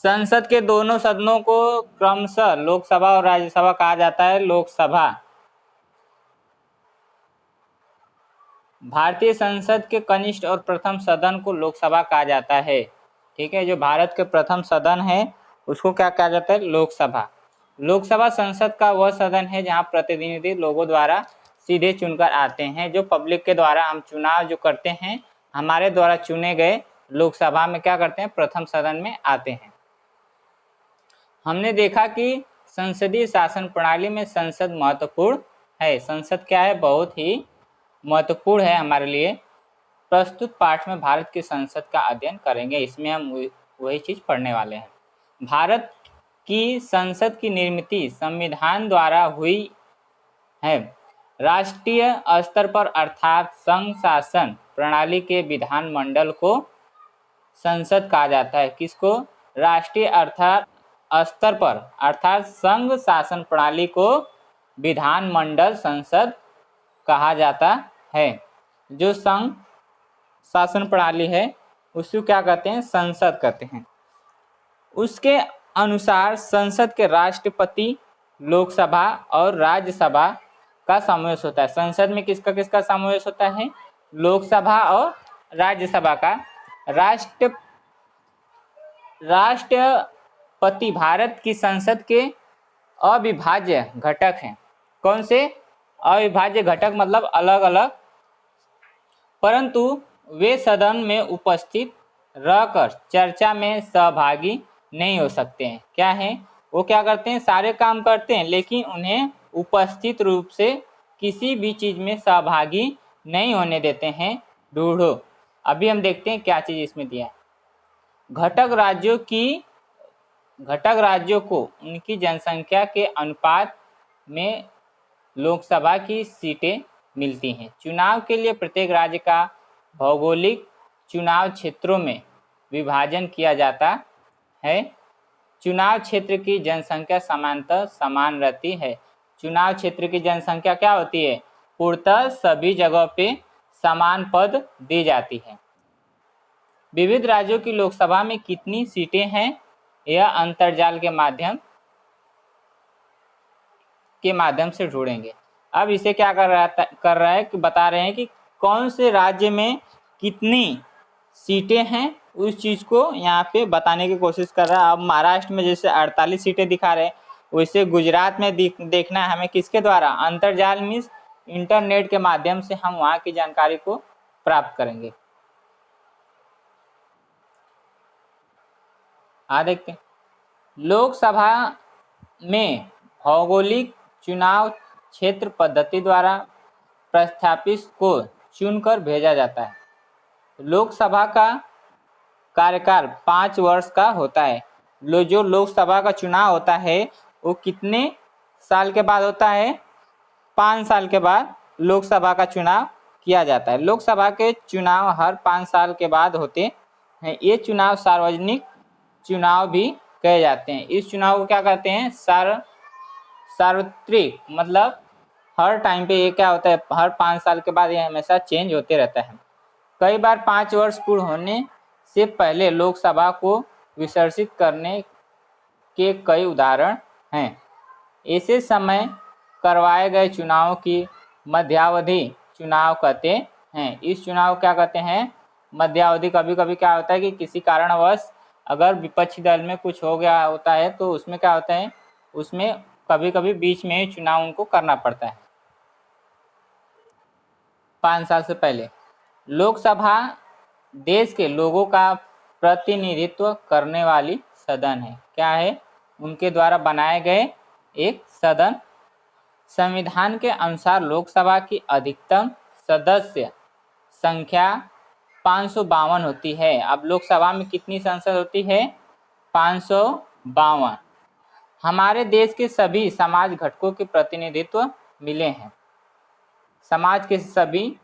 संसद के दोनों सदनों को क्रमशः लोकसभा और राज्यसभा कहा जाता है। लोकसभा भारतीय संसद के कनिष्ठ और प्रथम सदन को लोकसभा कहा जाता है। ठीक है, जो भारत के प्रथम सदन है उसको क्या कहा जाता है? लोकसभा। लोकसभा संसद का वह सदन है जहां प्रतिनिधि लोगों द्वारा सीधे चुनकर आते हैं। जो पब्लिक के द्वारा हम चुनाव जो करते हैं, हमारे द्वारा चुने गए लोकसभा में क्या करते हैं? प्रथम सदन में आते हैं। हमने देखा कि संसदीय शासन प्रणाली में संसद महत्वपूर्ण है। संसद क्या है? बहुत ही महत्वपूर्ण है हमारे लिए। प्रस्तुत पाठ में भारत की संसद का अध्ययन करेंगे। इसमें हम वही चीज़ पढ़ने वाले हैं। भारत की संसद की निर्मित संविधान द्वारा हुई है। राष्ट्रीय स्तर पर अर्थात संघ शासन प्रणाली के विधानमंडल को संसद कहा जाता है। किसको? राष्ट्रीय अर्थात स्तर पर अर्थात संघ शासन प्रणाली को विधानमंडल संसद कहा जाता है। जो संघ शासन प्रणाली है उसको क्या कहते हैं? संसद कहते हैं। उसके अनुसार संसद के राष्ट्रपति, लोकसभा और राज्यसभा का समावेश होता है। संसद में किसका किसका समावेश होता है? लोकसभा और राज्यसभा का। राष्ट्रपति भारत की संसद के अविभाज्य घटक हैं। कौन से? अविभाज्य घटक मतलब अलग अलग, परंतु वे सदन में उपस्थित रहकर चर्चा में सहभागी नहीं हो सकते हैं। क्या है? वो क्या करते हैं? सारे काम करते हैं लेकिन उन्हें उपस्थित रूप से किसी भी चीज में सहभागी नहीं होने देते हैं। ढूंढो, अभी हम देखते हैं क्या चीज इसमें दिया है। घटक राज्यों को उनकी जनसंख्या के अनुपात में लोकसभा की सीटें मिलती हैं। चुनाव के लिए प्रत्येक राज्य का भौगोलिक चुनाव क्षेत्रों में विभाजन किया जाता है। चुनाव क्षेत्र की जनसंख्या समानतः समान रहती है। चुनाव क्षेत्र की जनसंख्या क्या होती है? पूर्णतः सभी जगहों पे समान पद दी जाती है। विविध राज्यों की लोकसभा में कितनी सीटें हैं? यह अंतर्जाल के माध्यम से ढूंढेंगे। अब इसे क्या कर रहा है कि बता रहे हैं कि कौन से राज्य में कितनी सीटें हैं, उस चीज़ को यहाँ पे बताने की कोशिश कर रहा है। अब महाराष्ट्र में जैसे 48 सीटें दिखा रहे हैं, वैसे गुजरात में देखना है हमें किसके द्वारा? अंतर्जाल मीन्स इंटरनेट के माध्यम से हम वहाँ की जानकारी को प्राप्त करेंगे। देखते हैं। लोकसभा में भौगोलिक चुनाव क्षेत्र पद्धति द्वारा प्रस्थापित को चुनकर भेजा जाता है। लोकसभा का कार्यकाल 5 वर्ष का होता है। जो लोकसभा का चुनाव होता है वो कितने साल के बाद होता है? 5 साल के बाद लोकसभा का चुनाव किया जाता है। लोकसभा के चुनाव हर 5 साल के बाद होते हैं। ये चुनाव सार्वजनिक चुनाव भी कहे जाते हैं। इस चुनाव को क्या कहते हैं? सार्वत्रिक, मतलब हर टाइम पे ये क्या होता है? हर 5 साल के बाद ये हमेशा चेंज होते रहता है। कई बार 5 वर्ष पूर्ण होने से पहले लोकसभा को विसर्जित करने के कई उदाहरण हैं। ऐसे समय करवाए गए चुनावों की मध्यावधि चुनाव कहते हैं। इस चुनाव क्या कहते हैं? मध्यावधि। कभी कभी क्या होता है कि किसी कारणवश अगर विपक्षी दल में कुछ हो गया होता है तो उसमें क्या होता है? उसमें कभी कभी बीच में ही चुनाव उनको करना पड़ता है। 5 साल से पहले लोकसभा देश के लोगों का प्रतिनिधित्व करने वाली सदन है। क्या है? उनके द्वारा बनाए गए एक सदन। संविधान के अनुसार लोकसभा की अधिकतम सदस्य संख्या 552 होती है। अब लोकसभा में कितनी संसद होती है? 552। हमारे देश के सभी समाज घटकों के प्रतिनिधित्व मिले हैं। समाज के सभी,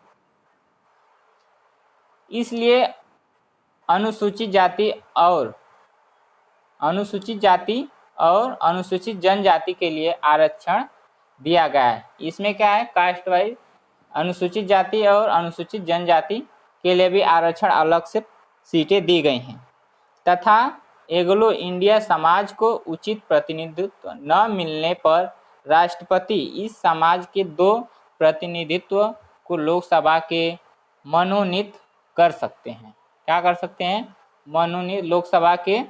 इसलिए अनुसूचित जाति और अनुसूचित जनजाति के लिए आरक्षण दिया गया है। इसमें क्या है? कास्ट वाइज अनुसूचित जाति और अनुसूचित जनजाति के लिए भी आरक्षण अलग से सीटें दी गई हैं। तथा एंग्लो इंडिया समाज को उचित प्रतिनिधित्व न मिलने पर राष्ट्रपति इस समाज के 2 प्रतिनिधित्व को लोकसभा के मनोनीत कर सकते हैं। क्या कर सकते हैं? मनोनीत। लोकसभा के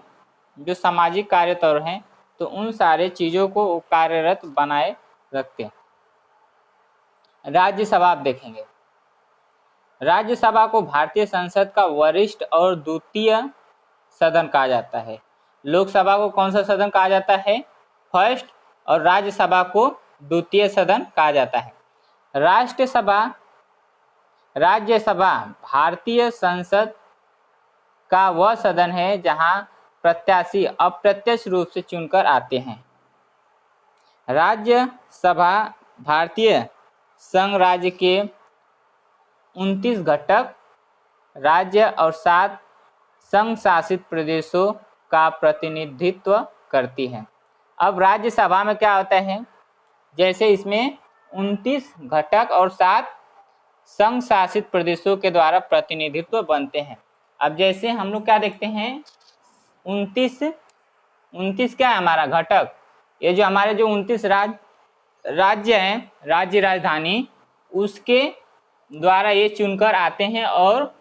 जो सामाजिक कार्यतर हैं तो उन सारे चीज़ों को कार्यरत बनाए रखते हैं। राज्यसभा आप देखेंगे, राज्यसभा को भारतीय संसद का वरिष्ठ और द्वितीय सदन कहा जाता है। लोकसभा को कौन सा सदन कहा जाता है? फर्स्ट, और राज्यसभा को द्वितीय सदन कहा जाता है। राज्यसभा भारतीय संसद का वह सदन है जहां प्रत्याशी अप्रत्यक्ष रूप से चुनकर आते हैं। राज्यसभा भारतीय संघ राज्य के 29 घटक राज्य और 7 संघ शासित प्रदेशों का प्रतिनिधित्व करती है। अब राज्यसभा में क्या होता है? जैसे इसमें 29 घटक और 7 संघ शासित प्रदेशों के द्वारा प्रतिनिधित्व बनते हैं। अब जैसे हम लोग क्या देखते हैं, 29 क्या है हमारा घटक? ये जो हमारे जो 29 राज्य हैं, राज्य राजधानी, उसके द्वारा ये चुनकर आते हैं, और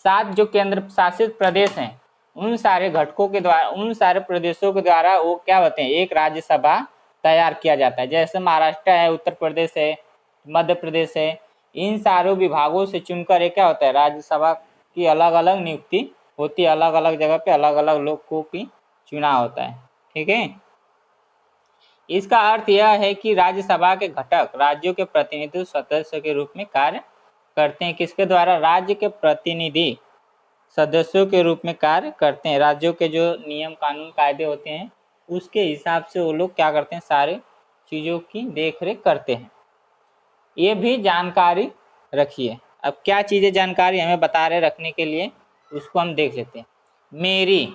7 जो केंद्र शासित प्रदेश हैं उन सारे घटकों के द्वारा, उन सारे प्रदेशों के द्वारा वो क्या होते हैं, एक राज्यसभा तैयार किया जाता है। जैसे महाराष्ट्र है, उत्तर प्रदेश है, मध्य प्रदेश है, इन सारों विभागों से चुनकर एक क्या होता है, राज्यसभा की अलग अलग नियुक्ति होती है, अलग अलग जगह पे अलग अलग लोगों की चुनाव होता है। ठीक है, इसका अर्थ यह है कि राज्यसभा के घटक राज्यों के प्रतिनिधि सदस्य के रूप में कार्य करते हैं। किसके द्वारा? राज्य के प्रतिनिधि सदस्यों के रूप में कार्य करते हैं। राज्यों के जो नियम कानून कायदे होते हैं उसके हिसाब से वो लोग क्या करते हैं, सारे चीज़ों की देखरेख करते हैं। ये भी जानकारी रखिए। अब क्या चीज़ें जानकारी हमें बता रहे रखने के लिए, उसको हम देख लेते हैं। मेरी,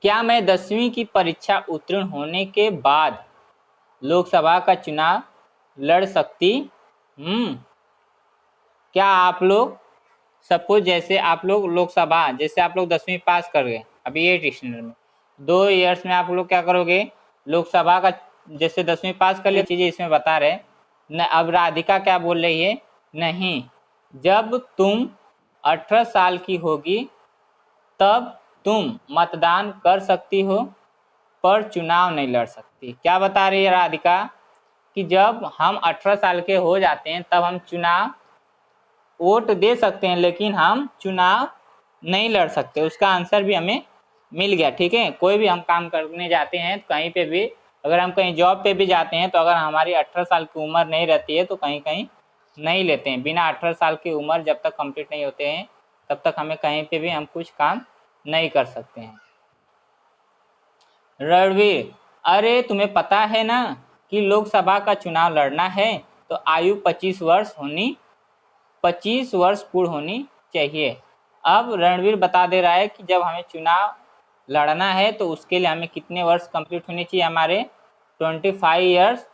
क्या मैं 10वीं की परीक्षा उत्तीर्ण होने के बाद लोकसभा का चुनाव लड़ सकती? क्या आप लोग सपोज जैसे आप लोग लोकसभा, जैसे आप लोग 10वीं पास कर गए अभी 8 स्टैंडर्ड में, 2 ईयर्स में आप लोग क्या करोगे, लोकसभा का जैसे 10वीं पास कर लिया, चीज़ें इसमें बता रहे न। अब राधिका क्या बोल रही है, नहीं, जब तुम 18 साल की होगी तब तुम मतदान कर सकती हो पर चुनाव नहीं लड़ सकती। क्या बता रही है राधिका कि जब हम 18 साल के हो जाते हैं तब हम चुनाव वोट दे सकते हैं लेकिन हम चुनाव नहीं लड़ सकते। उसका आंसर भी हमें मिल गया। ठीक है, कोई भी हम काम करने जाते हैं कहीं पे भी, अगर हम कहीं जॉब पे भी जाते हैं तो अगर हमारी 18 साल की उम्र नहीं रहती है तो कहीं कहीं नहीं लेते हैं। बिना 18 साल की उम्र जब तक कंप्लीट नहीं होते हैं तब तक हमें कहीं पे भी हम कुछ काम नहीं कर सकते हैं। रणवीर, अरे तुम्हें पता है ना कि लोकसभा का चुनाव लड़ना है तो आयु 25 वर्ष पूर्ण होनी चाहिए। अब रणवीर बता दे रहा है कि जब हमें चुनाव लड़ना है तो उसके लिए हमें कितने वर्ष कंप्लीट होने चाहिए, हमारे 25 ईयर्स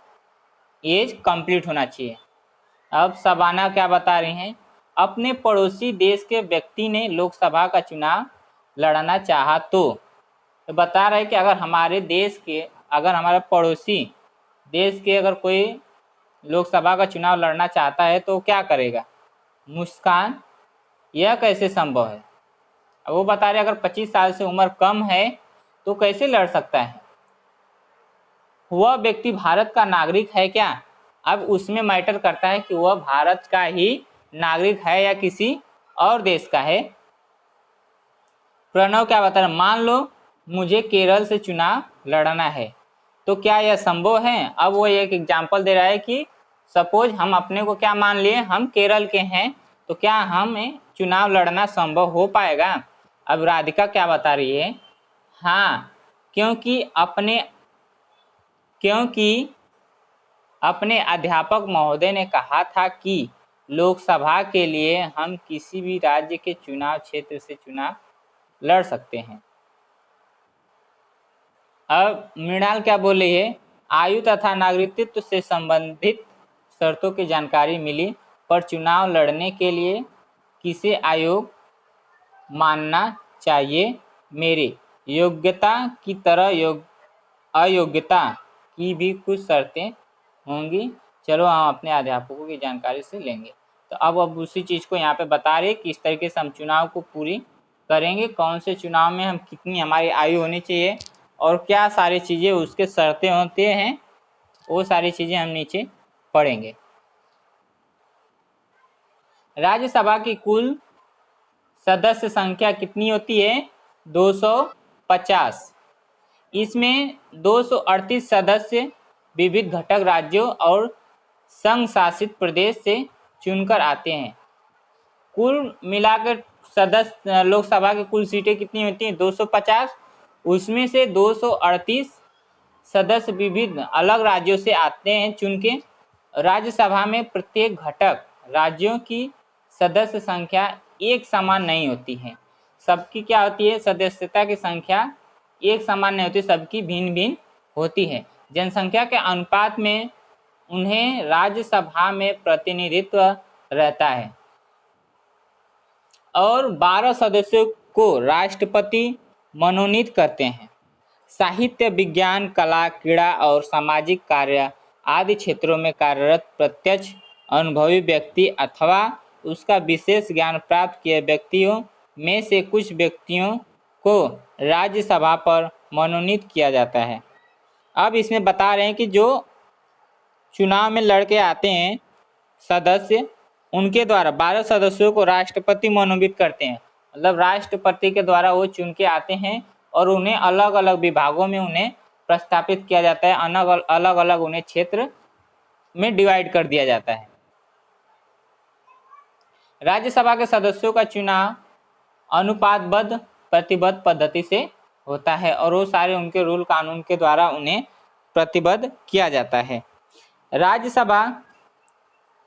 एज कंप्लीट होना चाहिए। अब शबाना क्या बता रही हैं, अपने पड़ोसी देश के व्यक्ति ने लोकसभा का चुनाव लड़ना चाहा तो बता रहे कि अगर हमारे देश के, अगर हमारे पड़ोसी देश के अगर कोई लोकसभा का चुनाव लड़ना चाहता है तो क्या करेगा। मुस्कान, यह कैसे संभव है? अब वो बता रहे अगर 25 साल से उम्र कम है तो कैसे लड़ सकता है। वह व्यक्ति भारत का नागरिक है क्या? अब उसमें मैटर करता है कि वह भारत का ही नागरिक है या किसी और देश का है। प्रणव क्या बता रहा है, मान लो मुझे केरल से चुनाव लड़ना है तो क्या यह संभव है। अब वो एक एग्जाम्पल दे रहा है कि सपोज हम अपने को क्या मान लिए, हम केरल के हैं तो क्या हमें चुनाव लड़ना संभव हो पाएगा। अब राधिका क्या बता रही है, हाँ, क्योंकि अपने अध्यापक महोदय ने कहा था कि लोकसभा के लिए हम किसी भी राज्य के चुनाव क्षेत्र से चुनाव लड़ सकते हैं। अब मृणाल क्या बोल रही है, आयु तथा नागरिकत्व से संबंधित शर्तों की जानकारी मिली पर चुनाव लड़ने के लिए किसे आयोग मानना चाहिए मेरी योग्यता की तरह अयोग्यता की भी कुछ शर्तें होंगी। चलो हम अपने अध्यापकों की जानकारी से लेंगे। तो अब उसी चीज़ को यहाँ पे बता रहे किस तरीके से हम चुनाव को पूरी करेंगे, कौन से चुनाव में हम कितनी हमारी आयु होनी चाहिए और क्या सारी चीज़ें उसके शर्तें होते हैं, वो सारी चीज़ें हम नीचे पढ़ेंगे। राज्यसभा की कुल सदस्य संख्या कितनी होती है? 250। इसमें 238 सदस्य विविध घटक राज्यों और संघ शासित प्रदेश से चुनकर आते हैं। कुल मिलाकर सदस्य लोकसभा की कुल सीटें कितनी होती हैं? 250। उसमें से 238 सदस्य विभिन्न अलग राज्यों से आते हैं चुन के। राज्यसभा में प्रत्येक घटक राज्यों की सदस्य संख्या एक समान नहीं होती है। सबकी क्या होती है? सदस्यता की संख्या एक समान नहीं होती, सबकी भिन्न भिन्न होती है। जनसंख्या के अनुपात में उन्हें राज्यसभा में प्रतिनिधित्व रहता है और 12 सदस्यों को राष्ट्रपति मनोनीत करते हैं। साहित्य, विज्ञान, कला, क्रीड़ा और सामाजिक कार्य आदि क्षेत्रों में कार्यरत प्रत्यक्ष अनुभवी व्यक्ति अथवा उसका विशेष ज्ञान प्राप्त किए व्यक्तियों में से कुछ व्यक्तियों को राज्यसभा पर मनोनीत किया जाता है। अब इसमें बता रहे हैं कि जो चुनाव में लड़के आते हैं सदस्य, उनके द्वारा 12 सदस्यों को राष्ट्रपति मनोनीत करते हैं। मतलब राष्ट्रपति के द्वारा वो चुन के आते हैं और उन्हें अलग अलग विभागों में उन्हें प्रस्तापित किया जाता है, अलग अलग उन्हें क्षेत्र में डिवाइड कर दिया जाता है। राज्यसभा के सदस्यों का चुनाव अनुपातबद्ध प्रतिबद्ध पद्धति से होता है और वो सारे उनके रूल कानून के द्वारा उन्हें प्रतिबद्ध किया जाता है। राज्यसभा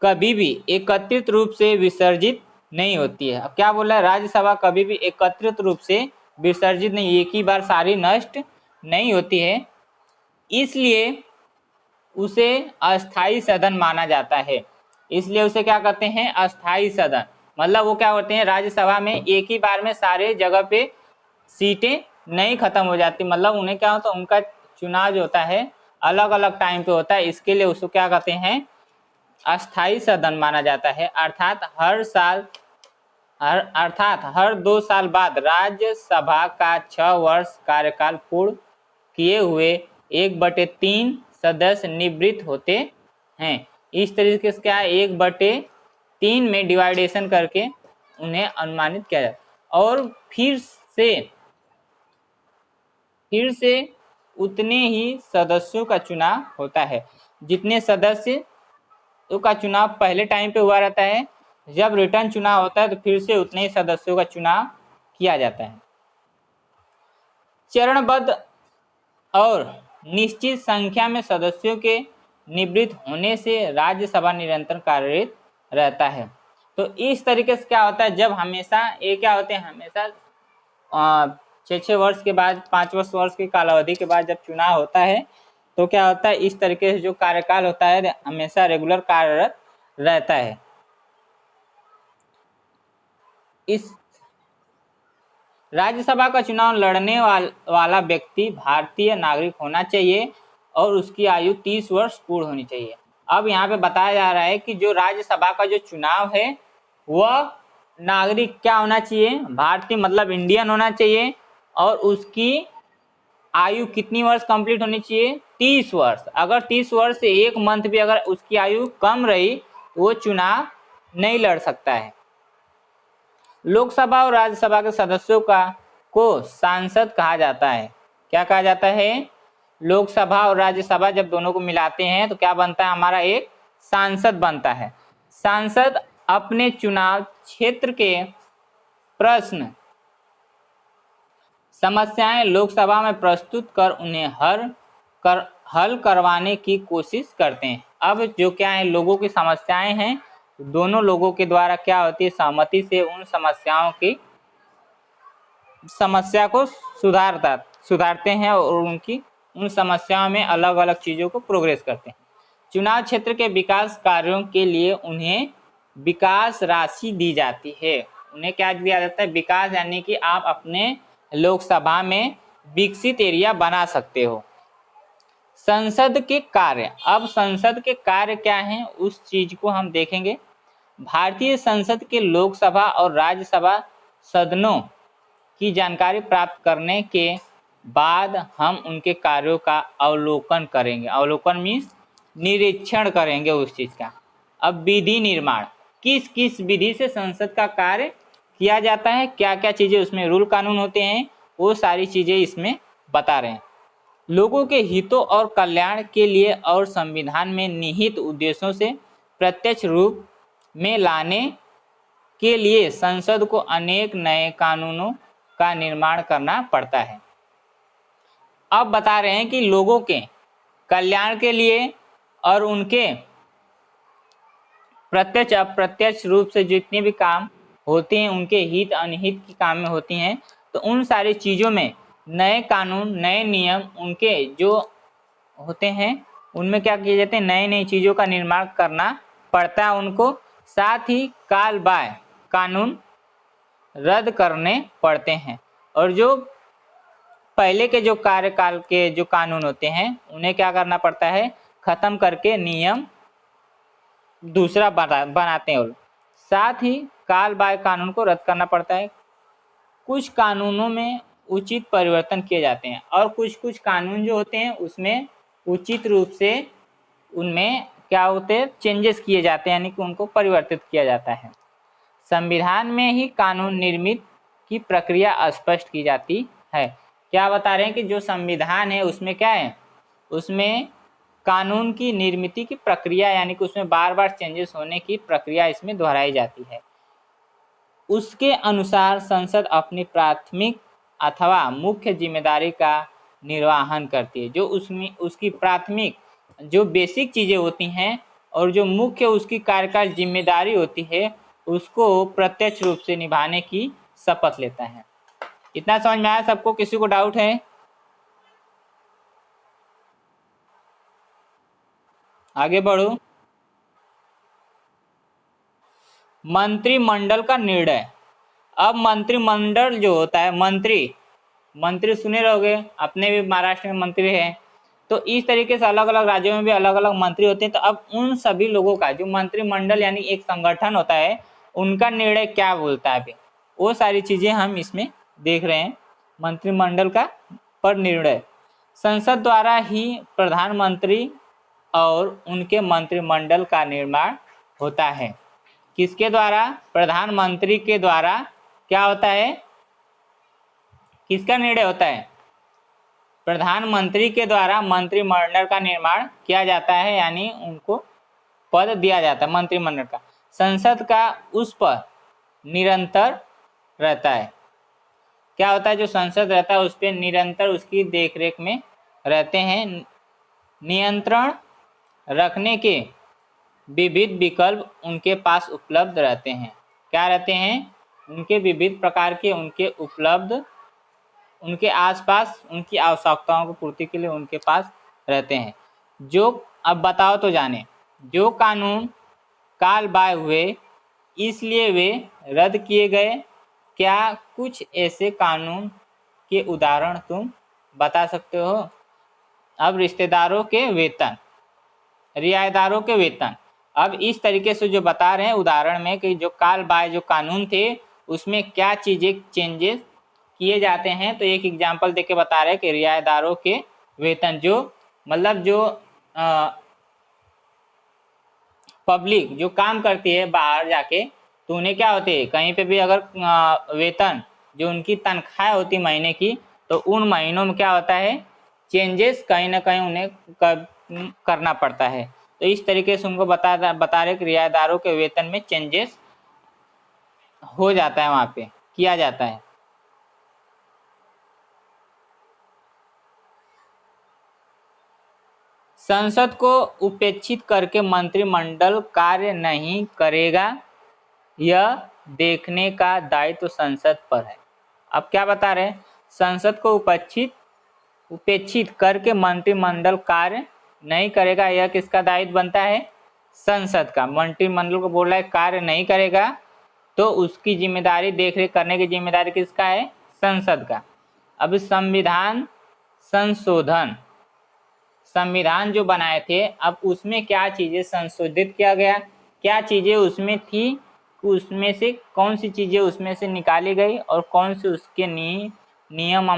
कभी भी एकत्रित रूप से विसर्जित नहीं होती है। अब क्या बोला है? राज्यसभा कभी भी एकत्रित रूप से विसर्जित नहीं, एक ही बार सारी नष्ट नहीं होती है, इसलिए उसे अस्थाई सदन माना जाता है। इसलिए उसे क्या कहते हैं? अस्थाई सदन। मतलब वो क्या होते हैं? राज्यसभा में एक ही बार में सारे जगह पे सीटें नहीं खत्म हो जाती, मतलब उन्हें क्या होता है? उनका चुनाव जो होता है अलग अलग टाइम पे होता है, इसके लिए उसको क्या कहते हैं? अस्थाई सदन माना जाता है। अर्थात हर 2 साल बाद राज्यसभा का 6 वर्ष कार्यकाल पूर्ण किए हुए 1/3 सदस्य निवृत्त होते हैं। इस तरीके से क्या है? 1/3 में डिवाइडेशन करके उन्हें अनुमानित किया जाता है और फिर से उतने ही सदस्यों का चुनाव होता है जितने सदस्य का चुनाव पहले टाइम पे हुआ रहता है। जब रिटर्न चुनाव होता है तो फिर से उतने ही सदस्यों का चुनाव किया जाता है। चरणबद्ध और निश्चित संख्या में सदस्यों के निवृत्त होने से राज्यसभा निरंतर कार्यरत रहता है। तो इस तरीके से क्या होता है? जब हमेशा ये क्या होते हैं? हमेशा 6 वर्ष के बाद, 5 वर्ष की कालावधि के बाद जब चुनाव होता है तो क्या होता है? इस तरीके से जो कार्यकाल होता है हमेशा रेगुलर कार्यरत रहता है। इस राज्यसभा का चुनाव लड़ने वाला व्यक्ति भारतीय नागरिक होना चाहिए और उसकी आयु 30 वर्ष पूर्ण होनी चाहिए। अब यहाँ पे बताया जा रहा है कि जो राज्यसभा का जो चुनाव है वह नागरिक क्या होना चाहिए? भारतीय, मतलब इंडियन होना चाहिए और उसकी आयु कितनी वर्ष कंप्लीट होनी चाहिए? 30 वर्ष। अगर 30 वर्ष से 1 मंथ भी अगर उसकी आयु कम रही तो वो चुनाव नहीं लड़ सकता है। लोकसभा और राज्यसभा के सदस्यों को सांसद कहा जाता है। क्या कहा जाता है? लोकसभा और राज्यसभा जब दोनों को मिलाते हैं तो क्या बनता है? हमारा एक सांसद बनता है। सांसद अपने चुनाव क्षेत्र के प्रश्न समस्याएं लोकसभा में प्रस्तुत कर उन्हें हल करवाने की कोशिश करते हैं। अब जो क्या है, लोगों की समस्याएं हैं, दोनों लोगों के द्वारा क्या होती है? सहमति से उन समस्या को सुधारते हैं और उन समस्याओं में अलग अलग चीज़ों को प्रोग्रेस करते हैं। चुनाव क्षेत्र के विकास कार्यों के लिए उन्हें विकास राशि दी जाती है। उन्हें क्या दिया जाता है? विकास, यानी कि आप अपने लोकसभा में विकसित एरिया बना सकते हो। संसद के कार्य, अब संसद के कार्य क्या हैं उस चीज को हम देखेंगे। भारतीय संसद के लोकसभा और राज्यसभा सदनों की जानकारी प्राप्त करने के बाद हम उनके कार्यों का अवलोकन करेंगे। अवलोकन मीन्स निरीक्षण करेंगे उस चीज का। अब विधि निर्माण, किस किस विधि से संसद का कार्य किया जाता है, क्या क्या चीजें उसमें रूल कानून होते हैं, वो सारी चीजें इसमें बता रहे हैं। लोगों के हितों और कल्याण के लिए और संविधान में निहित उद्देश्यों से प्रत्यक्ष रूप में लाने के लिए संसद को अनेक नए कानूनों का निर्माण करना पड़ता है। अब बता रहे हैं कि लोगों के कल्याण के लिए और उनके प्रत्यक्ष अप्रत्यक्ष रूप से जितने भी काम होते हैं, उनके हित अनहित की काम में होती हैं, तो उन सारी चीज़ों में नए कानून, नए नियम उनके जो होते हैं उनमें क्या किए जाते हैं, नई नई चीज़ों का निर्माण करना पड़ता है उनको। साथ ही काल बाह्य कानून रद्द करने पड़ते हैं और जो पहले के जो कार्यकाल के जो कानून होते हैं उन्हें क्या करना पड़ता है, खत्म करके नियम दूसरा बनाते हैं। और साथ ही काल बाह्य कानून को रद्द करना पड़ता है। कुछ कानूनों में उचित परिवर्तन किए जाते हैं और कुछ कुछ कानून जो होते हैं उसमें उचित रूप से उनमें क्या होते हैं, चेंजेस किए जाते हैं, यानी कि उनको परिवर्तित किया जाता है। संविधान में ही कानून निर्मित की प्रक्रिया स्पष्ट की जाती है। क्या बता रहे हैं कि जो संविधान है उसमें क्या है, उसमें कानून की निर्मित की प्रक्रिया, यानी कि उसमें बार बार चेंजेस होने की प्रक्रिया इसमें दोहराई जाती है। उसके अनुसार संसद अपनी प्राथमिक अथवा मुख्य जिम्मेदारी का निर्वहन करती है। जो उसमें उसकी प्राथमिक जो बेसिक चीज़ें होती हैं और जो मुख्य उसकी कार्यकाल जिम्मेदारी होती है उसको प्रत्यक्ष रूप से निभाने की शपथ लेता है। इतना समझ में आया सबको? किसी को डाउट है? आगे बढ़ो। मंत्रिमंडल का निर्णय। अब मंत्रिमंडल जो होता है, मंत्री सुने रहोगे, अपने भी महाराष्ट्र में मंत्री हैं, तो इस तरीके से अलग अलग राज्यों में भी अलग अलग मंत्री होते हैं। तो अब उन सभी लोगों का जो मंत्रिमंडल यानी एक संगठन होता है, उनका निर्णय क्या बोलता है, अभी वो सारी चीजें हम इसमें देख रहे हैं। मंत्रिमंडल का पर निर्णय, संसद द्वारा ही प्रधानमंत्री और उनके मंत्रिमंडल का निर्माण होता है। किसके द्वारा? प्रधानमंत्री के द्वारा क्या होता है, किसका निर्णय होता है? प्रधानमंत्री के द्वारा मंत्रिमंडल का निर्माण किया जाता है, यानी उनको पद दिया जाता है मंत्रिमंडल का। संसद का उस पर निरंतर रहता है। क्या होता है, जो संसद रहता है उस पर निरंतर उसकी देखरेख में रहते हैं। नियंत्रण रखने के विविध विकल्प उनके पास उपलब्ध रहते हैं। क्या रहते हैं? उनके विविध प्रकार के उनके उपलब्ध, उनके आसपास उनकी आवश्यकताओं को पूर्ति के लिए उनके पास रहते हैं। जो अब बताओ तो जाने, जो कानून काल बाह्य हुए इसलिए वे रद्द किए गए। क्या कुछ ऐसे कानून के उदाहरण तुम बता सकते हो? अब रिश्तेदारों के वेतन, रियायतदारों के वेतन, अब इस तरीके से जो बता रहे हैं उदाहरण में कि जो काल बाह्य जो कानून थे उसमें क्या चीज़ें चेंजेस किए जाते हैं। तो एक एग्जांपल देके बता रहे हैं कि रियायतदारों के वेतन, जो मतलब जो पब्लिक जो काम करती है बाहर जाके, तो उन्हें क्या होते है, कहीं पे भी अगर वेतन जो उनकी तनख्वाह होती महीने की, तो उन महीनों में क्या होता है, चेंजेस कहीं ना कहीं उन्हें करना पड़ता है। तो इस तरीके से उनको बता रहे कि रियायतदारों के वेतन में चेंजेस हो जाता है, वहाँ पे किया जाता है। संसद को उपेक्षित करके मंत्रिमंडल कार्य नहीं करेगा, यह देखने का दायित्व संसद पर है। अब क्या बता रहे हैं, संसद को उपेक्षित करके मंत्रिमंडल कार्य नहीं करेगा, यह किसका दायित्व बनता है? संसद का। मंत्रिमंडल को बोल रहा है कार्य नहीं करेगा, तो उसकी जिम्मेदारी, देखरेख करने की जिम्मेदारी किसका है? संसद का। अब संविधान संशोधन, संविधान जो बनाए थे अब उसमें क्या चीज़ें संशोधित किया गया, क्या चीज़ें उसमें थी, उसमें से कौन सी चीज़ें उसमें से निकाली गई और कौन से उसके नियम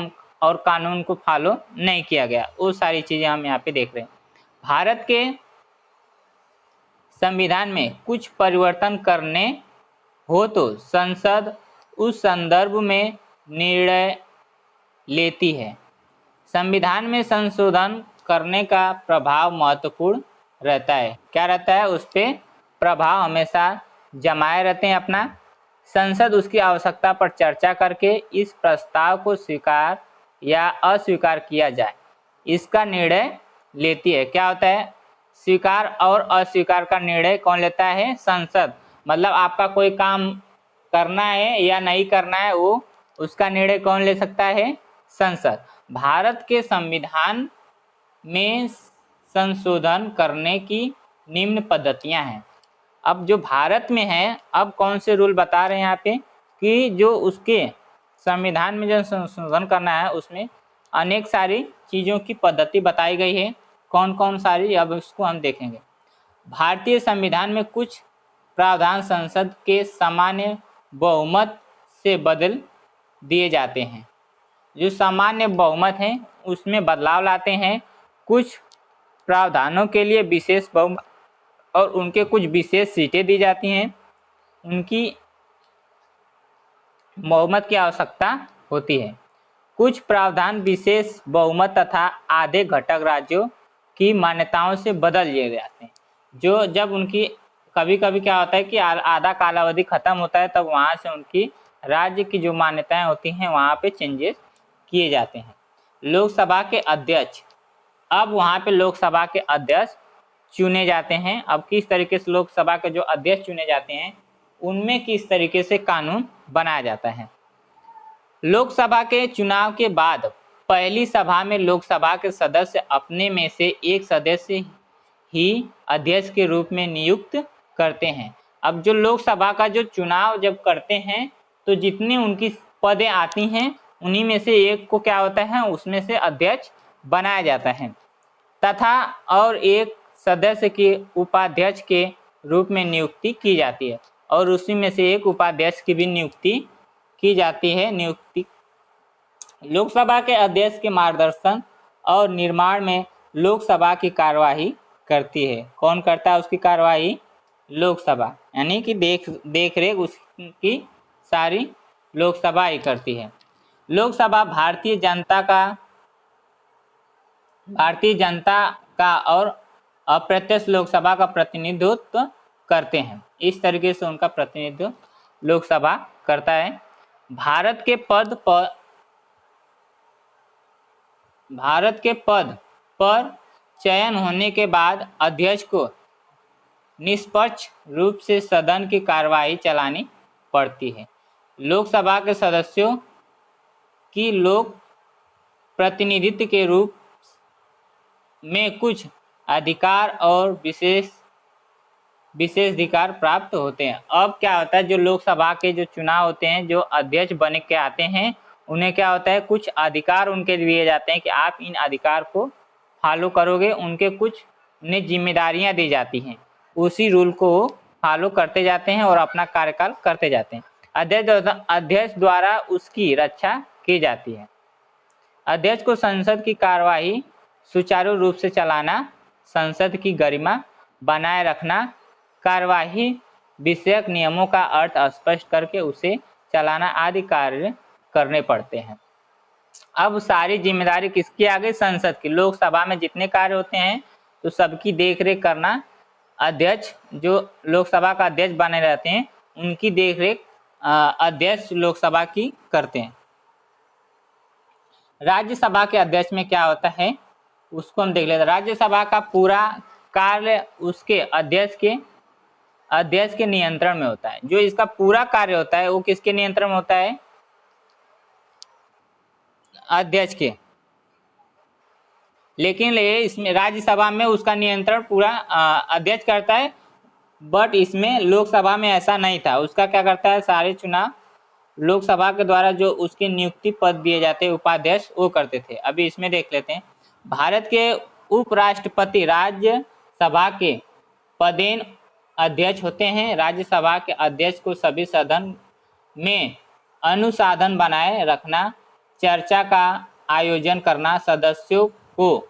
और कानून को फॉलो नहीं किया गया, वो सारी चीज़ें हम यहाँ पे देख रहे हैं। भारत के संविधान में कुछ परिवर्तन करने हो तो संसद उस संदर्भ में निर्णय लेती है। संविधान में संशोधन करने का प्रभाव महत्वपूर्ण रहता है। क्या रहता है? उस पर प्रभाव हमेशा जमाए रहते हैं अपना। संसद उसकी आवश्यकता पर चर्चा करके इस प्रस्ताव को स्वीकार या अस्वीकार किया जाए इसका निर्णय लेती है। क्या होता है? स्वीकार और अस्वीकार का निर्णय कौन लेता है? संसद। मतलब आपका कोई काम करना है या नहीं करना है, वो उसका निर्णय कौन ले सकता है? संसद। भारत के संविधान में संशोधन करने की निम्न पद्धतियां हैं। अब जो भारत में है, अब कौन से रूल बता रहे हैं यहाँ पे कि जो उसके संविधान में जो संशोधन करना है उसमें अनेक सारी चीज़ों की पद्धति बताई गई है। कौन कौन सारी, अब इसको हम देखेंगे। भारतीय संविधान में कुछ प्रावधान संसद के सामान्य बहुमत से बदल दिए जाते हैं। जो सामान्य बहुमत है उसमें बदलाव लाते हैं। कुछ प्रावधानों के लिए विशेष बहुमत और उनके कुछ विशेष सीटें दी जाती हैं, उनकी बहुमत की आवश्यकता होती है। कुछ प्रावधान विशेष बहुमत तथा आधे घटक राज्यों की मान्यताओं से बदल दिए जाते हैं। जो जब उनकी कभी कभी क्या होता है कि आधा कालावधि खत्म होता है, तब वहाँ से उनकी राज्य की जो मान्यताएं होती हैं वहाँ पे चेंजेस किए जाते हैं। लोकसभा के अध्यक्ष, अब वहाँ पे लोकसभा के अध्यक्ष चुने जाते हैं। अब किस तरीके से लोकसभा के जो अध्यक्ष चुने जाते हैं उनमें किस तरीके से कानून बनाया जाता है। लोकसभा के चुनाव के बाद पहली सभा में लोकसभा के सदस्य अपने में से एक सदस्य ही अध्यक्ष के रूप में नियुक्त करते हैं। अब जो लोकसभा का जो चुनाव जब करते हैं तो जितनी उनकी पदें आती हैं उन्हीं में से एक को क्या होता है, उसमें से अध्यक्ष बनाया जाता है तथा और एक सदस्य के उपाध्यक्ष के रूप में नियुक्ति की जाती है और उसी में से एक उपाध्यक्ष की भी नियुक्ति की जाती है। नियुक्ति लोकसभा के अध्यक्ष के मार्गदर्शन और निर्माण में लोकसभा की कार्यवाही करती है। कौन करता है उसकी कार्यवाही? लोकसभा, यानी कि देख रेख उसकी सारी लोकसभा ही करती है। लोकसभा भारतीय जनता का और अप्रत्यक्ष लोकसभा का प्रतिनिधित्व करते हैं। इस तरीके से उनका प्रतिनिधित्व लोकसभा करता है। भारत के पद पर चयन होने के बाद अध्यक्ष को निष्पक्ष रूप से सदन की कार्यवाही चलानी पड़ती है। लोकसभा के सदस्यों की लोक प्रतिनिधित्व के रूप में कुछ अधिकार और विशेष अधिकार प्राप्त होते हैं। अब क्या होता है, जो लोकसभा के जो चुनाव होते हैं, जो अध्यक्ष बन के आते हैं, उन्हें क्या होता है, कुछ अधिकार उनके दिए जाते हैं कि आप इन अधिकार को फॉलो करोगे। उनके कुछ उन्हें जिम्मेदारियां दी जाती हैं, उसी रूल को फॉलो करते जाते हैं और अपना कार्यकाल करते जाते हैं। अध्यक्ष द्वारा उसकी रक्षा की जाती है। अध्यक्ष को संसद की कार्यवाही सुचारू रूप से चलाना, संसद की गरिमा बनाए रखना, कार्यवाही विषयक नियमों का अर्थ स्पष्ट करके उसे चलाना आदि कार्य करने पड़ते हैं। अब सारी जिम्मेदारी किसकी आ गई? संसद की। लोकसभा में जितने कार्य होते हैं तो सबकी देखरेख करना अध्यक्ष, जो लोकसभा का अध्यक्ष बने रहते हैं, उनकी देखरेख अध्यक्ष लोकसभा की करते हैं। राज्यसभा के अध्यक्ष में क्या होता है उसको हम देख लेते हैं। राज्यसभा का पूरा कार्य उसके अध्यक्ष के नियंत्रण में होता है। जो इसका पूरा कार्य होता है वो किसके नियंत्रण में होता है? अध्यक्ष के। लेकिन इसमें राज्यसभा में उसका नियंत्रण पूरा अध्यक्ष करता है, बट इसमें लोकसभा में ऐसा नहीं था। उसका क्या करता है, सारे चुनाव लोकसभा के द्वारा जो उसके नियुक्ति पद दिए जाते हैं उपाध्यक्ष, वो करते थे। अभी इसमें देख लेते हैं। भारत के उपराष्ट्रपति राज्यसभा के पदेन अध्यक्ष होते हैं। राज्यसभा के अध्यक्ष को सभी सदन में अनुसंधान बनाए रखना, चर्चा का आयोजन करना, सदस्यों को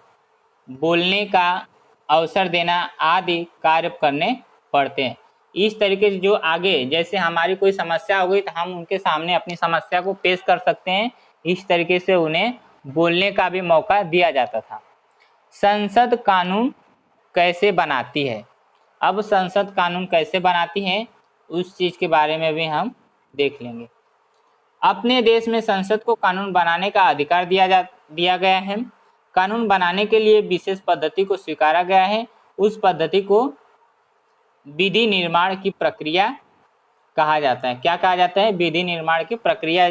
बोलने का अवसर देना आदि कार्य करने पड़ते हैं। इस तरीके से जो आगे जैसे हमारी कोई समस्या हो गई तो हम उनके सामने अपनी समस्या को पेश कर सकते हैं, इस तरीके से उन्हें बोलने का भी मौका दिया जाता था। संसद कानून कैसे बनाती है? अब संसद कानून कैसे बनाती है उस चीज़ के बारे में भी हम देख लेंगे। अपने देश में संसद को कानून बनाने का अधिकार दिया गया है। कानून बनाने के लिए विशेष पद्धति को स्वीकारा गया है। उस पद्धति को विधि निर्माण की प्रक्रिया कहा जाता है। क्या कहा जाता है? विधि निर्माण की प्रक्रिया।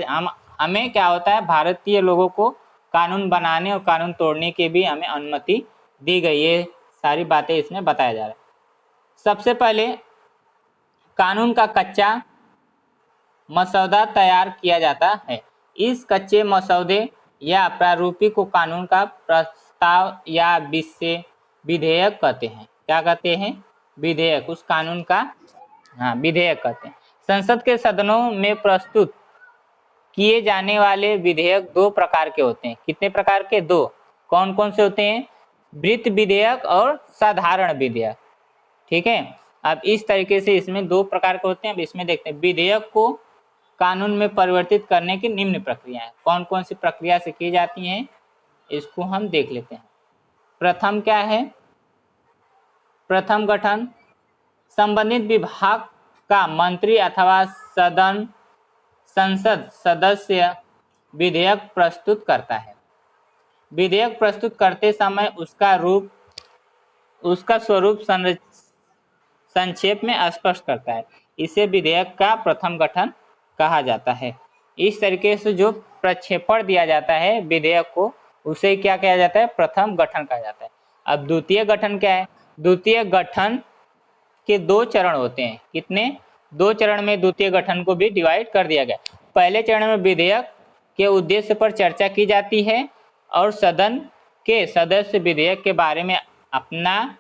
हमें क्या होता है, भारतीय लोगों को कानून बनाने और कानून तोड़ने की भी हमें अनुमति दी गई। ये सारी बातें इसमें बताया जा रहा है। सबसे पहले कानून का कच्चा मसौदा तैयार किया जाता है। इस कच्चे मसौदे या प्रारूपिक को कानून का प्रस्ताव या विधेयक कहते हैं। क्या कहते हैं? विधेयक। उस कानून का विधेयक कहते हैं। संसद के सदनों में प्रस्तुत किए जाने वाले विधेयक दो प्रकार के होते हैं। कितने प्रकार के? दो। कौन कौन से होते हैं? वृत्त विधेयक और साधारण विधेयक। ठीक है। अब इस तरीके से इसमें दो प्रकार के होते हैं। अब इसमें देखते हैं विधेयक को कानून में परिवर्तित करने की निम्न प्रक्रियाएं कौन कौन सी प्रक्रिया से की जाती हैं, इसको हम देख लेते हैं। प्रथम क्या है? प्रथम गठन। संबंधित विभाग का मंत्री अथवा संसद सदस्य विधेयक प्रस्तुत करता है। विधेयक प्रस्तुत करते समय उसका स्वरूप संक्षेप में स्पष्ट करता है। इसे विधेयक का प्रथम गठन कहा जाता है। इस तरीके से जो प्रक्षेपण दिया जाता है विधेयक को, उसे क्या कहा जाता है? प्रथम गठन कहा जाता है। अब द्वितीय गठन क्या है? द्वितीय गठन के दो चरण होते हैं। कितने? दो चरण में द्वितीय गठन को भी डिवाइड कर दिया गया। पहले चरण में विधेयक के उद्देश्य पर चर्चा की जाती है और सदन के सदस्य विधेयक के बारे में अपना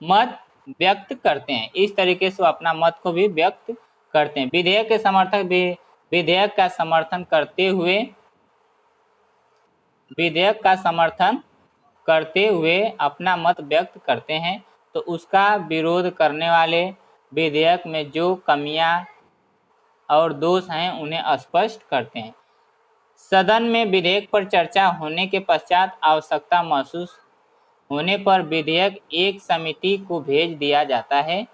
मत व्यक्त करते हैं। इस तरीके से अपना मत को भी व्यक्त करते हैं। विधेयक के समर्थक भी विधेयक का समर्थन करते हुए अपना मत व्यक्त करते हैं, तो उसका विरोध करने वाले विधेयक में जो कमियां और दोष हैं उन्हें स्पष्ट करते हैं। सदन में विधेयक पर चर्चा होने के पश्चात आवश्यकता महसूस होने पर विधेयक एक समिति को भेज दिया जाता है।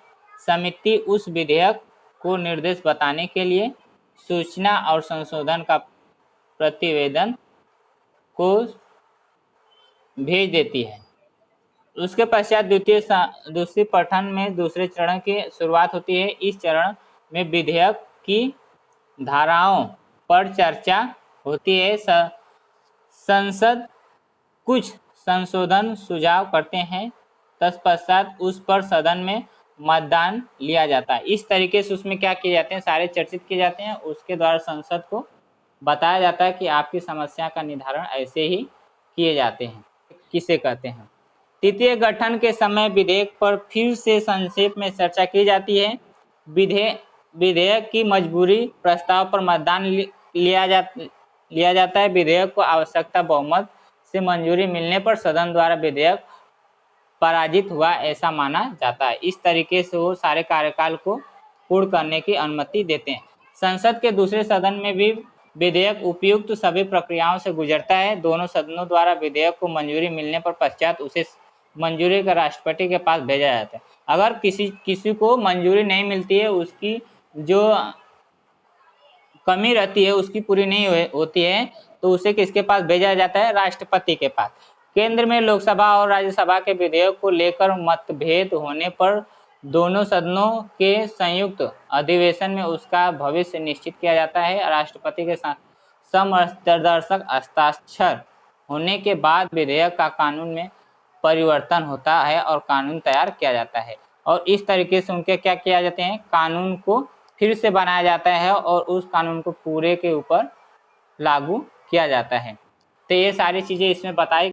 समिति उस विधेयक को निर्देश बताने के लिए सूचना और संशोधन का प्रतिवेदन को भेज देती है। उसके पश्चात दूसरी पठन में दूसरे चरण की शुरुआत होती है। इस चरण में विधेयक की धाराओं पर चर्चा होती है। संसद कुछ संशोधन सुझाव करते हैं, तत्पश्चात उस पर सदन में मतदान लिया जाता है। इस तरीके से उसमें क्या किए जाते हैं? सारे चर्चित किए जाते हैं। उसके द्वारा संसद को बताया जाता है कि आपकी समस्या का निर्धारण ऐसे ही किए जाते हैं। किसे कहते हैं? तृतीय गठन के समय विधेयक पर फिर से संक्षेप में चर्चा की जाती है। विधेयक की मजबूरी प्रस्ताव पर मतदान लिया जाता है। विधेयक को आवश्यकता बहुमत से मंजूरी मिलने पर सदन द्वारा विधेयक पराजित हुआ ऐसा माना जाता है। इस तरीके से वो सारे कार्यकाल को पूर्ण करने की अनुमति देते हैं। संसद के दूसरे सदन में भी विधेयक उपयुक्त सभी प्रक्रियाओं से गुजरता है। दोनों सदनों द्वारा विधेयक को मंजूरी मिलने पर पश्चात उसे मंजूरी का राष्ट्रपति के पास भेजा जाता है। अगर किसी को मंजूरी नहीं मिलती है, उसकी जो कमी रहती है उसकी पूरी नहीं होती है, तो उसे किसके पास भेजा जाता है? राष्ट्रपति के पास। केंद्र में लोकसभा और राज्यसभा के विधेयक को लेकर मतभेद होने पर दोनों सदनों के संयुक्त अधिवेशन में उसका भविष्य निश्चित किया जाता है। राष्ट्रपति के समदर्शक हस्ताक्षर होने के बाद विधेयक का कानून में परिवर्तन होता है और कानून तैयार किया जाता है। और इस तरीके से उनके क्या किया जाते हैं? कानून को फिर से बनाया जाता है और उस कानून को पूरे के ऊपर लागू किया जाता है। तो ये सारी चीज़ें इसमें बताई